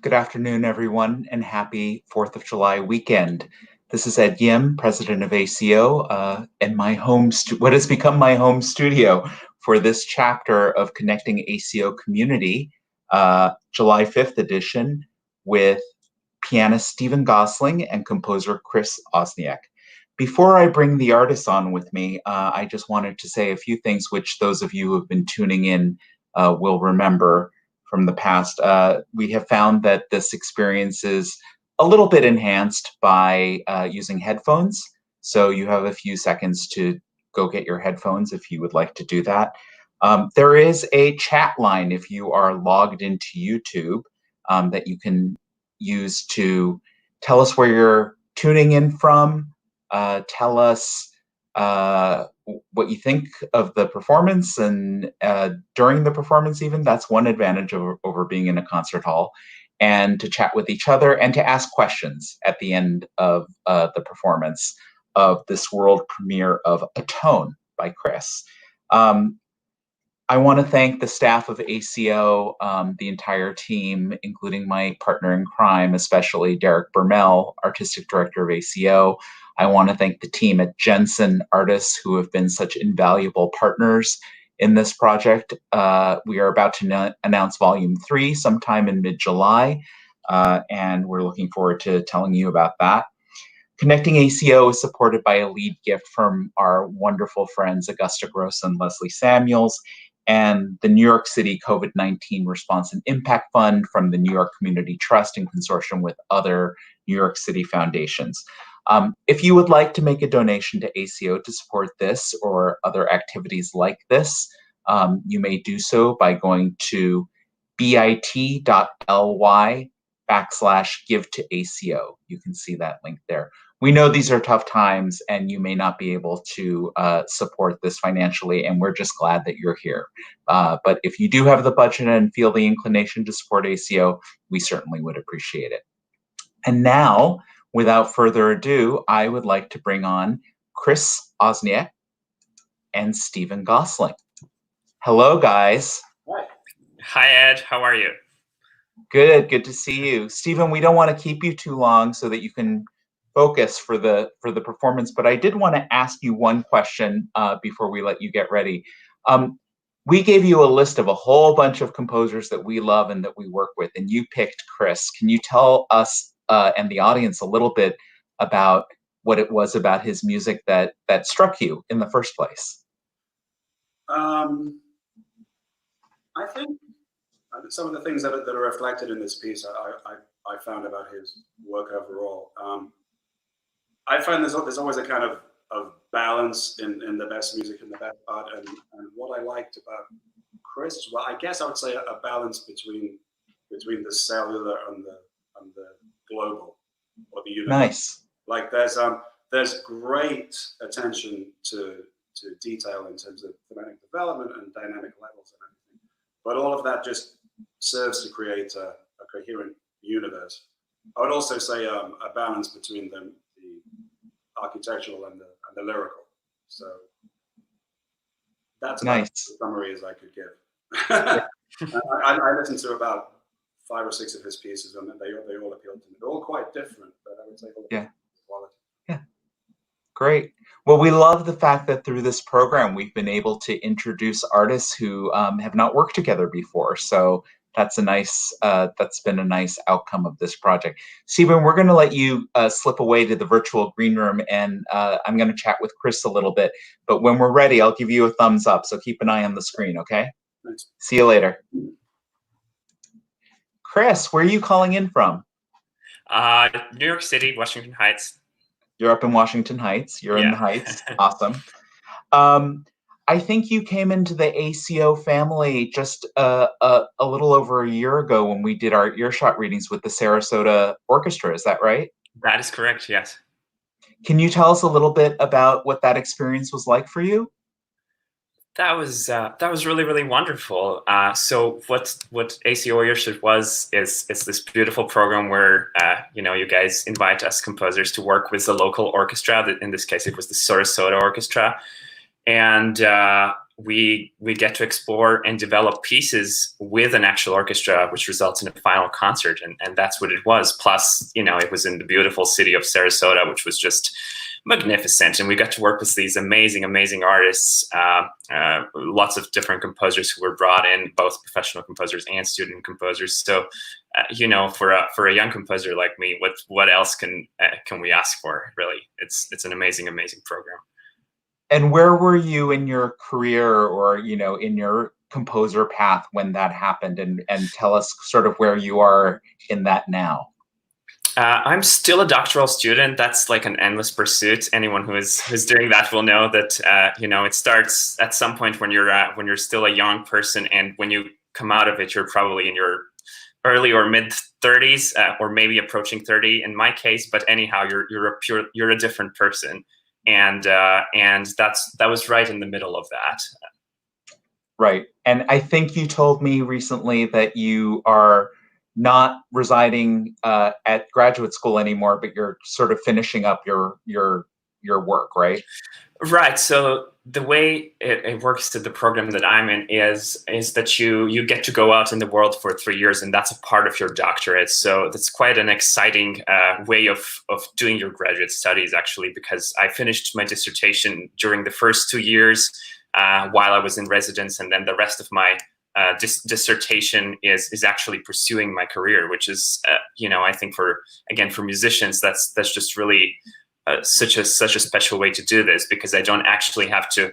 Good afternoon, everyone, and happy 4th of July weekend. This is Ed Yim, president of ACO, and my what has become my home studio for this chapter of Connecting ACO Community, July 5th edition, with pianist STEPHEN Gosling and composer KRISTS AUZNIEKS. Before I bring the artists on with me, I just wanted to say a few things which those of you who have been tuning in will remember from the past. We have found that this experience is a little bit enhanced by using headphones. So you have a few seconds to go get your headphones if you would like to do that. There is a chat line if you are logged into YouTube that you can use to tell us where you're tuning in from, tell us what you think of the performance, and during the performance even. That's one advantage over being in a concert hall, and to chat with each other and to ask questions at the end of the performance of this world premiere of Atone by KRISTS. I want to thank the staff of ACO, the entire team, including my partner in crime, especially Derek Bermel, artistic director of ACO. I want to thank the team at Jensen Artists, who have been such invaluable partners in this project. We are about to announce Volume 3 sometime in mid-July, and we're looking forward to telling you about that. Connecting ACO is supported by a lead gift from our wonderful friends Augusta Gross and Leslie Samuels, and the New York City COVID-19 Response and Impact Fund from the New York Community Trust in consortium with other New York City foundations. If you would like to make a donation to ACO to support this or other activities like this, you may do so by going to bit.ly/give-to-ACO. You can see that link there. We know these are tough times and you may not be able to support this financially, and we're just glad that you're here. But if you do have the budget and feel the inclination to support ACO, we certainly would appreciate it. And now, without further ado, I would like to bring on KRISTS AUZNIEKS and STEPHEN Gosling. Hello, guys. Hi, Ed. How are you? Good. Good to see you. STEPHEN, we don't want to keep you too long so that you can focus for the performance, but I did want to ask you one question before we let you get ready. We gave you a list of a whole bunch of composers that we love and that we work with, and you picked KRISTS. Can you tell us and the audience a little bit about what it was about his music that struck you in the first place? I think some of the things that are reflected in this piece, I found about his work overall. I find there's always a kind of balance in the best music and the best art, and what I liked about KRISTS, well, I guess I would say a balance between the cellular and the global, or the universe. Nice. Like there's great attention to detail in terms of thematic development and dynamic levels and everything, but all of that just serves to create a coherent universe. I would also say a balance between the architectural and the lyrical. So that's about nice. as summary as I could give. I listened to about 5 or 6 of his pieces, and they all appealed to me. They're all quite different, but I would say all quality. Yeah. Great. Well, we love the fact that through this program we've been able to introduce artists who have not worked together before. So that's a nice. That's been a nice outcome of this project. STEPHEN, we're going to let you slip away to the virtual green room, and I'm going to chat with KRISTS a little bit. But when we're ready, I'll give you a thumbs up. So keep an eye on the screen, okay? Thanks. See you later. KRISTS, where are you calling in from? New York City, Washington Heights. You're up in Washington Heights. You're in the Heights. Awesome. I think you came into the ACO family just a little over a year ago when we did our earshot readings with the Sarasota Orchestra. Is that right? That is correct, yes. Can you tell us a little bit about what that experience was like for you? That was really, really wonderful. So what ACO Orchestra is this beautiful program where you guys invite us composers to work with the local orchestra. In this case, it was the Sarasota Orchestra, and we get to explore and develop pieces with an actual orchestra, which results in a final concert, and that's what it was. Plus, it was in the beautiful city of Sarasota, which was just magnificent, and we got to work with these amazing artists, lots of different composers who were brought in, both professional composers and student composers. So for a young composer like me, what else can we ask for, really? It's an amazing program. And where were you in your career, or in your composer path when that happened, and tell us sort of where you are in that now? I'm still a doctoral student. That's like an endless pursuit. Anyone who's doing that will know that it starts at some point when you're still a young person, and when you come out of it, you're probably in your early or mid 30s, or maybe approaching 30 in my case. But anyhow, you're a different person, and that was right in the middle of that. Right, and I think you told me recently that you are not residing at graduate school anymore, but you're sort of finishing up your work, right? Right. So the way it works to the program that I'm in is that you get to go out in the world for 3 years, and that's a part of your doctorate. So that's quite an exciting way of doing your graduate studies, actually, because I finished my dissertation during the first 2 years while I was in residence, and then the rest of my dissertation is actually pursuing my career, which is I think for musicians that's just really such a special way to do this, because I don't actually have to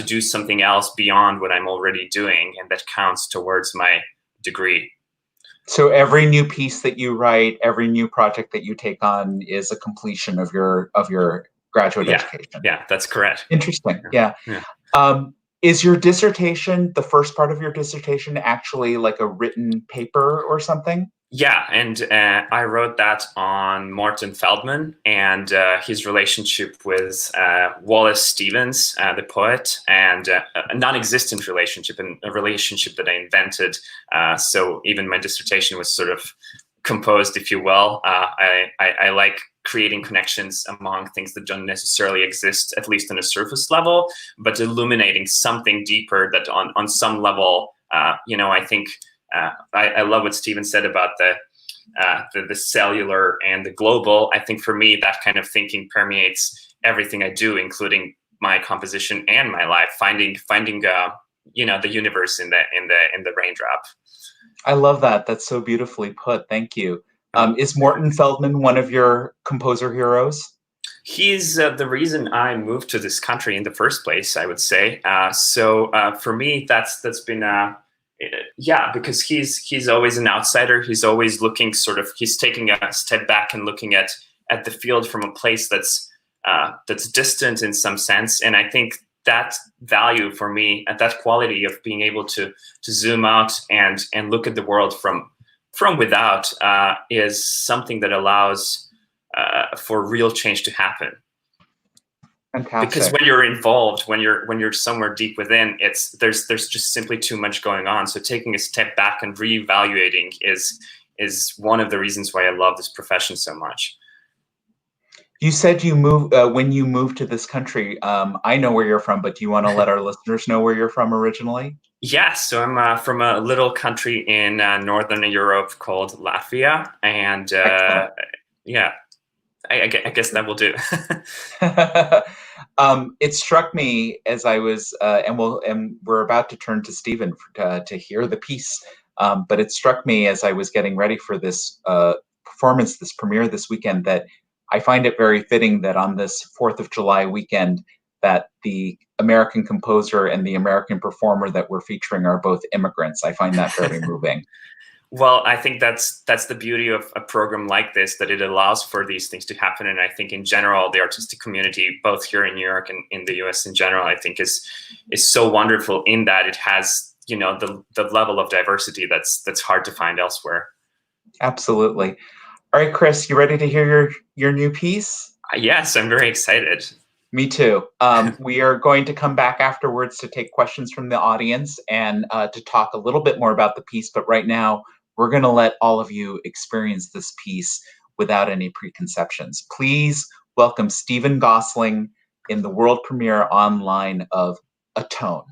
do something else beyond what I'm already doing, and that counts towards my degree. So every new piece that you write, every new project that you take on is a completion of your graduate education. Yeah, that's correct. Interesting. Yeah. Is your dissertation, the first part of your dissertation, actually like a written paper or something? Yeah, and I wrote that on Morton Feldman and his relationship with Wallace Stevens, the poet, and a non-existent relationship, and a relationship that I invented. So even my dissertation was sort of composed, if you will. I like creating connections among things that don't necessarily exist, at least on a surface level, but illuminating something deeper that on some level, I think I love what Stephen said about the cellular and the global. I think for me, that kind of thinking permeates everything I do, including my composition and my life, finding the universe in the raindrop. I love that. That's so beautifully put. Thank you. Is Morton Feldman one of your composer heroes? He's the reason I moved to this country in the first place, I would say. So for me, that's been because he's always an outsider. He's always looking he's taking a step back and looking at the field from a place that's distant in some sense. And I think that value for me, that quality of being able to zoom out and look at the world from without is something that allows for real change to happen. Fantastic. Because when you're involved, when you're somewhere deep within, there's just simply too much going on. So taking a step back and reevaluating is one of the reasons why I love this profession so much. You said you moved when you moved to this country. I know where you're from, but do you want to let our listeners know where you're from originally? Yes, so I'm from a little country in Northern Europe called Latvia, and I guess that will do. It struck me as I was, and we're about to turn to Stephen to hear the piece. But it struck me as I was getting ready for this performance, this premiere this weekend, that I find it very fitting that on this 4th of July weekend, that the American composer and the American performer that we're featuring are both immigrants. I find that very moving. Well, I think that's the beauty of a program like this, that it allows for these things to happen. And I think in general, the artistic community, both here in New York and in the US in general, I think is so wonderful in that it has, the level of diversity that's hard to find elsewhere. Absolutely. All right, Kris, you ready to hear your new piece? Yes, I'm very excited. Me too. We are going to come back afterwards to take questions from the audience and to talk a little bit more about the piece. But right now, we're going to let all of you experience this piece without any preconceptions. Please welcome Stephen Gosling in the world premiere online of A Tone.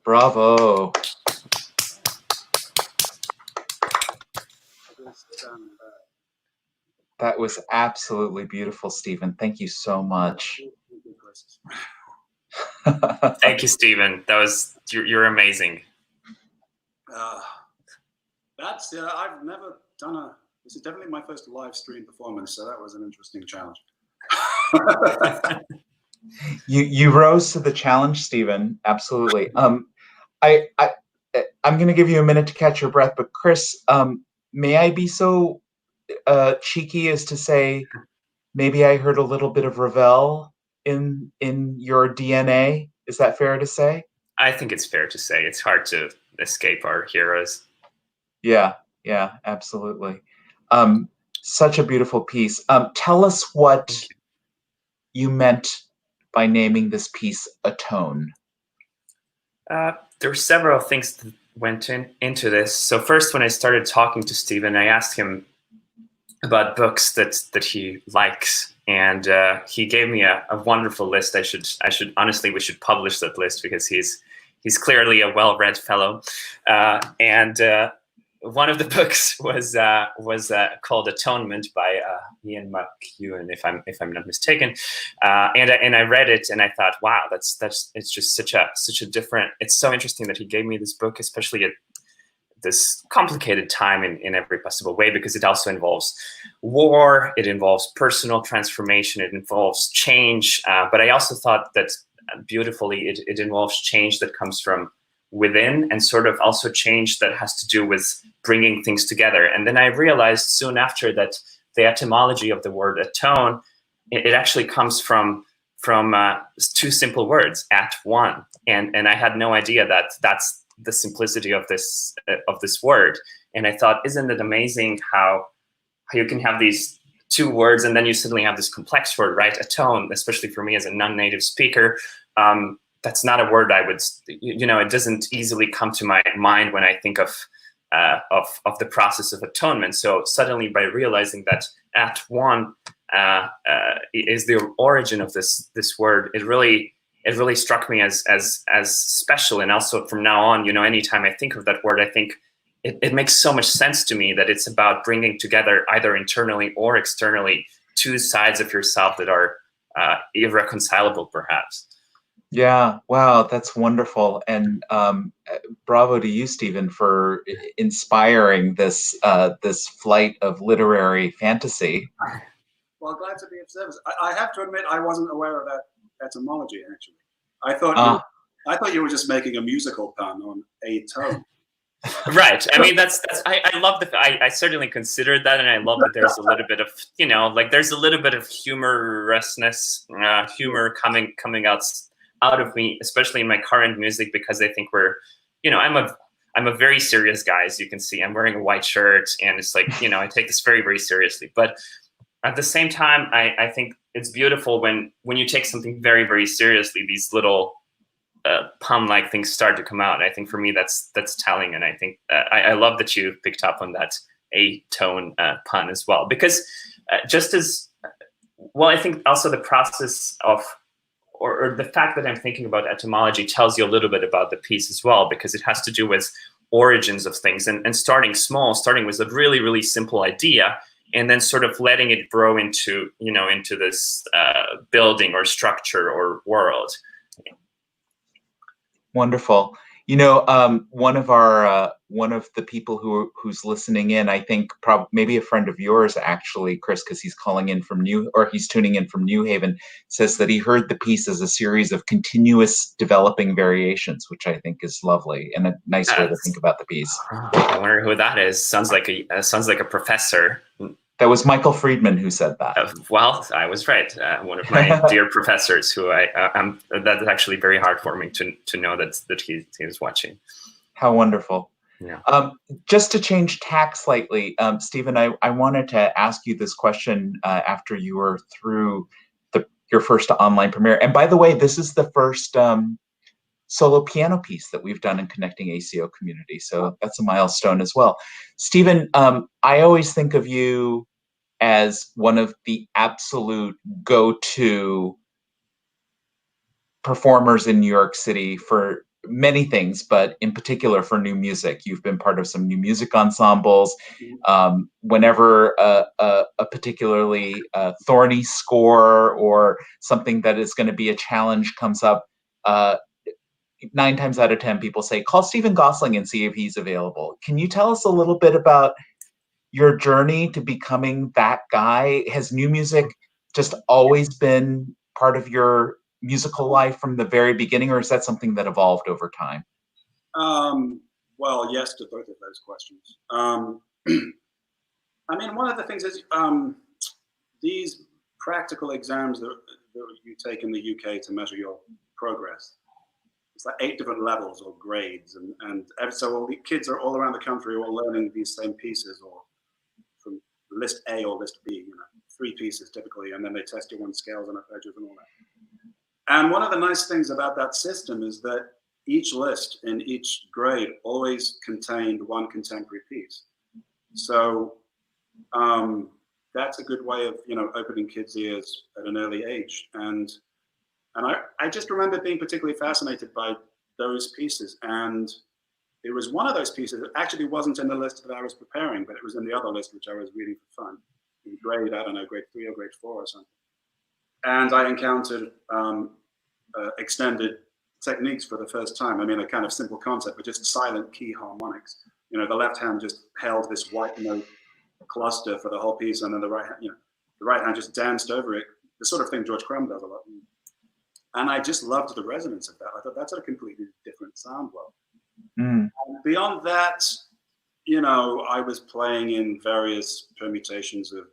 Bravo. That was absolutely beautiful, Stephen. Thank you so much. Thank you, Stephen. You're amazing. I've never done this is definitely my first live stream performance, so that was an interesting challenge. You rose to the challenge, Stephen. Absolutely. I'm going to give you a minute to catch your breath, but Kris, may I be so cheeky as to say maybe I heard a little bit of Ravel in your DNA? Is that fair to say? I think it's fair to say. It's hard to escape our heroes. Yeah, absolutely. Such a beautiful piece. Tell us what you meant by naming this piece Atone. There were several things that went into this. So first, when I started talking to Stephen, I asked him about books that he likes, and he gave me a wonderful list. I should honestly, we should publish that list because he's clearly a well-read fellow. And one of the books was called Atonement by Ian McEwan, if I'm not mistaken. And I read it and I thought, wow, it's just such a different. It's so interesting that he gave me this book, especially at this complicated time in every possible way, because it also involves war, it involves personal transformation, it involves change. But I also thought that beautifully it involves change that comes from within, and sort of also change that has to do with bringing things together. And then I realized soon after that the etymology of the word atone, it actually comes from two simple words, at one. And I had no idea that that's the simplicity of this word. And I thought, isn't it amazing how you can have these two words and then you suddenly have this complex word, right? Atone, especially for me as a non-native speaker. That's not a word I would, it doesn't easily come to my mind when I think of the process of atonement. So suddenly, by realizing that at one is the origin of this word, it really struck me as special. And also from now on, anytime I think of that word, I think it makes so much sense to me that it's about bringing together either internally or externally two sides of yourself that are irreconcilable, perhaps. Yeah, wow, that's wonderful. And bravo to you, Stephen, for inspiring this flight of literary fantasy. Well, glad to be of service. I have to admit, I wasn't aware of that etymology, actually. I thought you were just making a musical pun on a tone. Right. I mean, I love I certainly considered that, and I love that there's a little bit of, there's a little bit of humorousness, humor coming out of me, especially in my current music, because I think I'm a very serious guy, as you can see. I'm wearing a white shirt, and it's like, I take this very, very seriously. But at the same time, I think it's beautiful when you take something very, very seriously, these little pun-like things start to come out. I think for me, that's telling. And I think I love that you picked up on that A-tone pun as well, because just as well, I think also the process of, or the fact that I'm thinking about etymology tells you a little bit about the piece as well, because it has to do with origins of things and starting small, starting with a really, really simple idea, and then sort of letting it grow into, into this building or structure or world. Wonderful. One of the people who's listening in, I think maybe a friend of yours, actually, Kris, because he's calling in from he's tuning in from New Haven, says that he heard the piece as a series of continuous developing variations, which I think is lovely and a nice way to think about the piece. I wonder who that is. Sounds like a professor. That was Michael Friedman who said that. Well, I was right. One of my dear professors, who that's actually very hard for me to know that he was watching. How wonderful. Yeah. Just to change tack slightly, Stephen, I wanted to ask you this question after you were through your first online premiere. And by the way, this is the first solo piano piece that we've done in Connecting ACO Community. So that's a milestone as well. Stephen, I always think of you as one of the absolute go-to performers in New York City for many things, but in particular for new music. You've been part of some new music ensembles. Whenever a particularly thorny score or something that is going to be a challenge comes up, 9 times out of 10 people say, call Stephen Gosling and see if he's available. Can you tell us a little bit about your journey to becoming that guy? Has new music just always been part of your musical life from the very beginning, or is that something that evolved over time? Well, yes to both of those questions. I mean, one of the things is these practical exams that you take in the UK to measure your progress. It's like 8 different levels or grades, and so all the kids are all around the country all learning these same pieces, or from list A or list B, 3 pieces typically, and then they test you on scales and arpeggios and all that. And one of the nice things about that system is that each list in each grade always contained one contemporary piece. So that's a good way of opening kids' ears at an early age. And I just remember being particularly fascinated by those pieces. And it was one of those pieces that actually wasn't in the list that I was preparing, but it was in the other list, which I was reading for fun in grade, I don't know, grade 3 or grade 4 or something. And I encountered extended techniques for the first time. I mean, a kind of simple concept, but just silent key harmonics. The left hand just held this white note cluster for the whole piece, and then the right hand just danced over it. The sort of thing George Crumb does a lot. And I just loved the resonance of that. I thought that's a completely different sound world. And beyond that, I was playing in various permutations of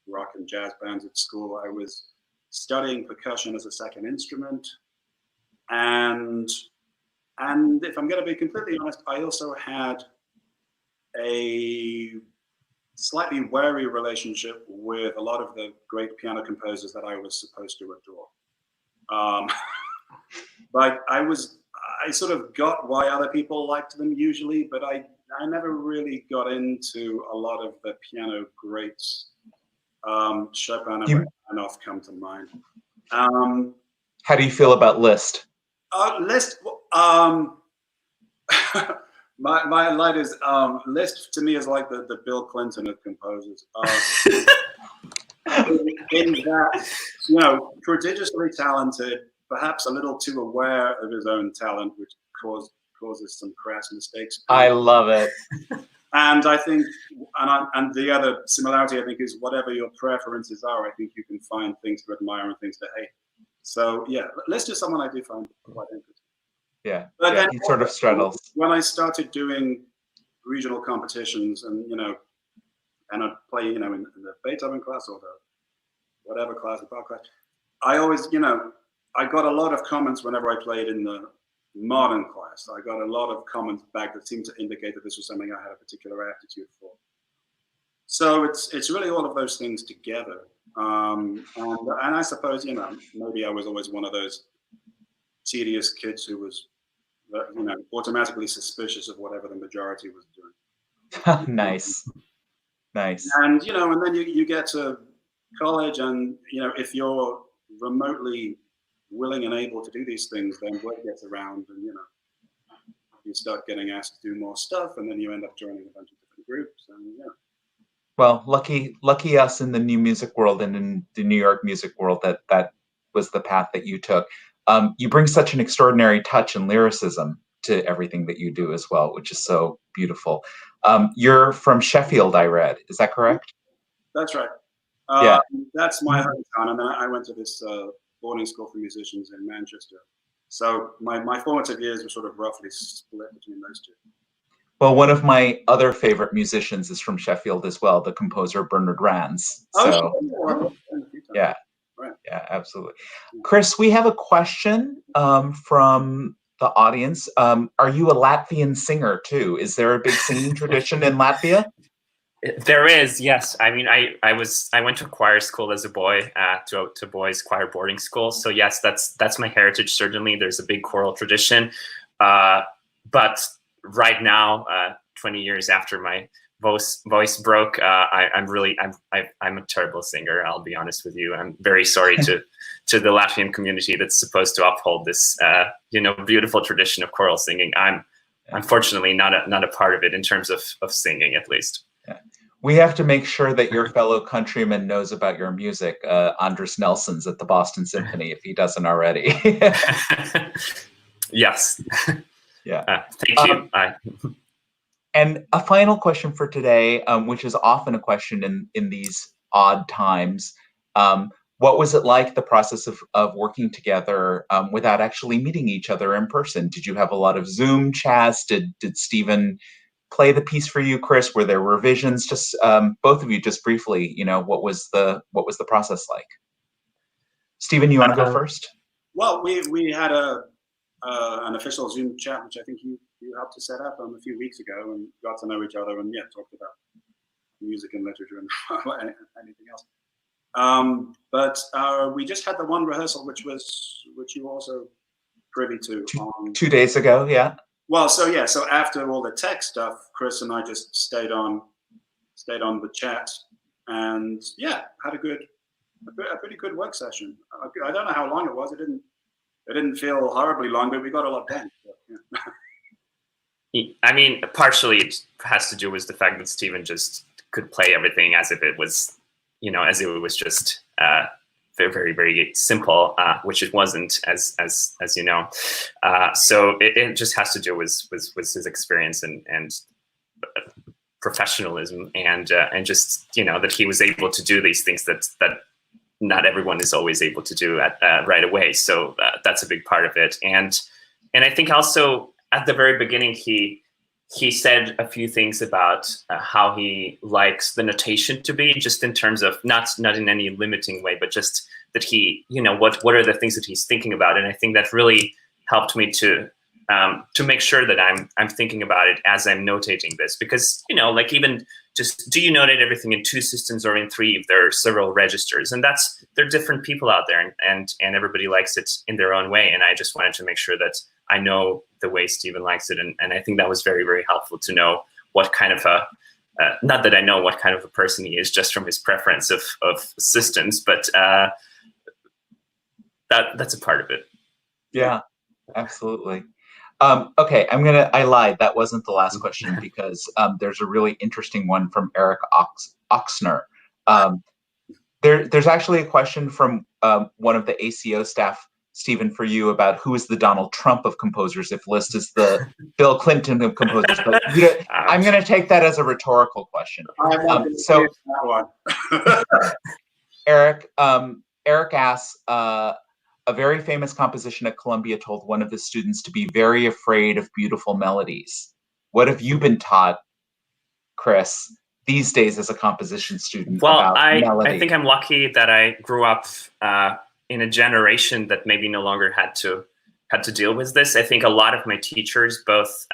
rock and jazz bands at school. I was studying percussion as a second instrument. And if I'm going to be completely honest, I also had a slightly wary relationship with a lot of the great piano composers that I was supposed to adore. But I sort of got why other people liked them usually, but I never really got into a lot of the piano greats. Chopin and Rachmaninoff come to mind. How do you feel about Liszt? Liszt, my light is Liszt to me is like the Bill Clinton of composers. In that, prodigiously talented, perhaps a little too aware of his own talent, which causes some crass mistakes. I love it. And I think, and the other similarity, I think, is whatever your preferences are, I think you can find things to admire and things to hate. So yeah, Liszt is someone I do find quite interesting. Yeah, but yeah, he sort of straddles. When I started doing regional competitions, and and I'd play, in the Beethoven class or the whatever class, the Bach class, I always, I got a lot of comments whenever I played in the modern class. I got a lot of comments back that seemed to indicate that this was something I had a particular aptitude for. So it's really all of those things together. And I suppose, maybe I was always one of those tedious kids who was, automatically suspicious of whatever the majority was doing. Nice. And, and then you get to college, and, if you're remotely willing and able to do these things, then word gets around, and, you start getting asked to do more stuff, and then you end up joining a bunch of different groups, and Well, lucky us in the new music world and in the New York music world that was the path that you took. You bring such an extraordinary touch and lyricism to everything that you do as well, which is so beautiful. You're from Sheffield, I read. Is that correct? That's right. Yeah. That's my hometown, and then I went to this boarding school for musicians in Manchester. So my formative years were sort of roughly split between those two. Well, one of my other favorite musicians is from Sheffield as well, the composer Bernard Rands. So, yeah. Right. Yeah, absolutely. Kris, we have a question from the audience. Are you a Latvian singer too? Is there a big singing tradition in Latvia? There is, yes. I mean, I went to choir school as a boy, to boys' choir boarding school. So yes, that's my heritage. Certainly, there's a big choral tradition. But right now, 20 years after my voice broke. I'm a terrible singer. I'll be honest with you. I'm very sorry to the Latvian community that's supposed to uphold this beautiful tradition of choral singing. I'm unfortunately not a part of it in terms of singing, at least. Yeah. We have to make sure that your fellow countryman knows about your music. Andres Nelson's at the Boston Symphony, if he doesn't already. Yes. Yeah. Thank you. And a final question for today, which is often a question in these odd times. What was it like, the process of working together without actually meeting each other in person? Did you have a lot of Zoom chats? Did Stephen play the piece for you, Kris? Were there revisions? Just both of you, just briefly, what was the process like? Stephen, you want to go first? Well, we had an official Zoom chat, which I think you helped to set up a few weeks ago, and got to know each other, and talked about music and literature and anything else. But we just had the one rehearsal, which you were also privy to. 2 days ago, yeah. Well, so after all the tech stuff, Kris and I just stayed on the chat, and had a pretty good work session. I don't know how long it was. It didn't feel horribly long, but we got a lot done. I mean, partially it has to do with the fact that Stephen just could play everything as if it was, as if it was just very, very, very simple, which it wasn't, as you know. So it just has to do with his experience and professionalism, and just that he was able to do these things that not everyone is always able to do right away. So that's a big part of it. And I think also at the very beginning, he said a few things about how he likes the notation to be, just in terms of not in any limiting way, but just that he, what are the things that he's thinking about. And I think that really helped me to make sure that I'm thinking about it as I'm notating this, because like, even just, do you notate everything in 2 systems or in 3 if there are several registers? And there are different people out there, and everybody likes it in their own way. And I just wanted to make sure that I know the way Stephen likes it, and I think that was very, very helpful to know what kind of not that I know what kind of a person he is just from his preference of systems, but that's a part of it. Yeah, absolutely. Okay, I lied. That wasn't the last question, because there's a really interesting one from Eric Oxner. There's actually a question from one of the ACO staff, Stephen, for you, about who is the Donald Trump of composers, if Liszt is the Bill Clinton of composers. But I'm going to take that as a rhetorical question. So, Eric asks, a very famous composition at Columbia told one of his students to be very afraid of beautiful melodies. What have you been taught, Kris, these days as a composition student? Well, about melody? I think I'm lucky that I grew up in a generation that maybe no longer had to deal with this. I think a lot of my teachers, both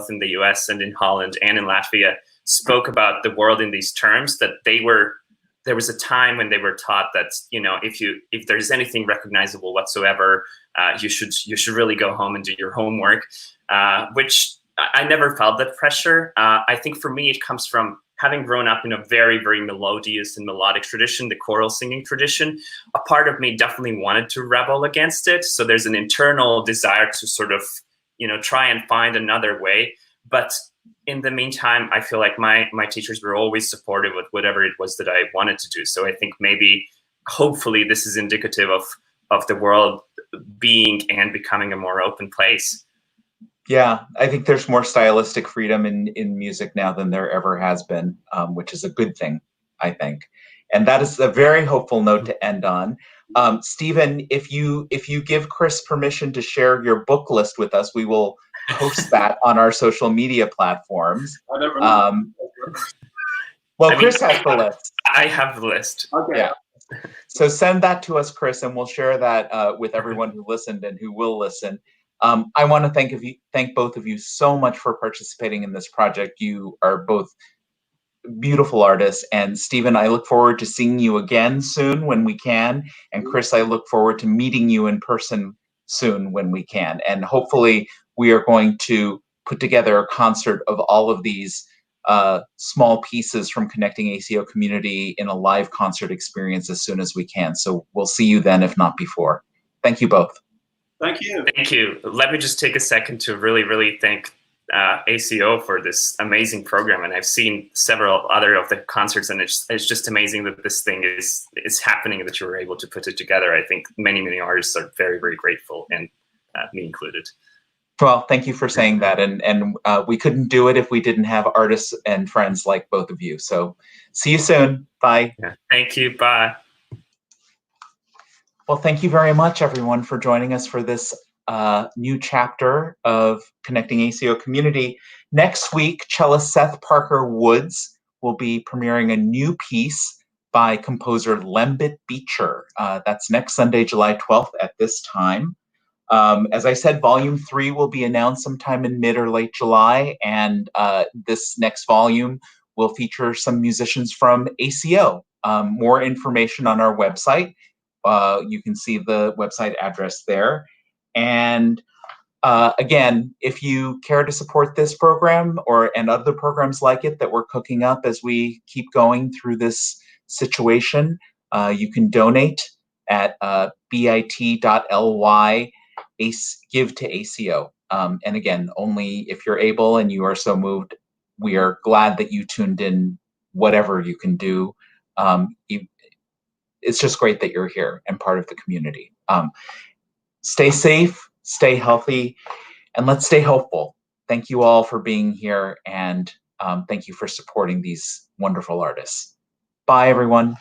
in the US and in Holland and in Latvia, spoke about the world in these terms, that there was a time when they were taught that, if there's anything recognizable whatsoever, you should really go home and do your homework, which I never felt that pressure. I think for me, it comes from having grown up in a very, very melodious and melodic tradition, the choral singing tradition. A part of me definitely wanted to rebel against it. So there's an internal desire to sort of, try and find another way. But in the meantime, I feel like my teachers were always supportive with whatever it was that I wanted to do. So I think hopefully this is indicative of the world being and becoming a more open place. Yeah, I think there's more stylistic freedom in music now than there ever has been, which is a good thing, I think. And that is a very hopeful note to end on. Stephen, if you give Kris permission to share your book list with us, we will post that on our social media platforms. Kris has the list. I have the list. Okay. Yeah. So send that to us, Kris, and we'll share that with everyone who listened and who will listen. I want to thank both of you so much for participating in this project. You are both beautiful artists, and Stephen, I look forward to seeing you again soon when we can, and Kris, I look forward to meeting you in person soon when we can, and hopefully we are going to put together a concert of all of these small pieces from Connecting ACO Community in a live concert experience as soon as we can. So we'll see you then, if not before. Thank you both. Thank you. Thank you. Let me just take a second to really thank ACO for this amazing program. And I've seen several other of the concerts, and it's just amazing that this thing is happening, that you were able to put it together. I think many artists are very grateful, and me included. Well, thank you for saying that. And we couldn't do it if we didn't have artists and friends like both of you. So see you soon. Bye. Yeah. Thank you. Bye. Well, thank you very much, everyone, for joining us for this new chapter of Connecting ACO Community. Next week, cellist Seth Parker Woods will be premiering a new piece by composer Lembit Beecher. That's next Sunday, July 12th at this time. As I said, Volume 3 will be announced sometime in mid or late July, and this next volume will feature some musicians from ACO. More information on our website. You can see the website address there. And again, if you care to support this program and other programs like it that we're cooking up as we keep going through this situation, you can donate at bit.ly give to ACO. And again, only if you're able and you are so moved. We are glad that you tuned in, whatever you can do. It's just great that you're here and part of the community. Stay safe, stay healthy, and let's stay hopeful. Thank you all for being here, and thank you for supporting these wonderful artists. Bye, everyone.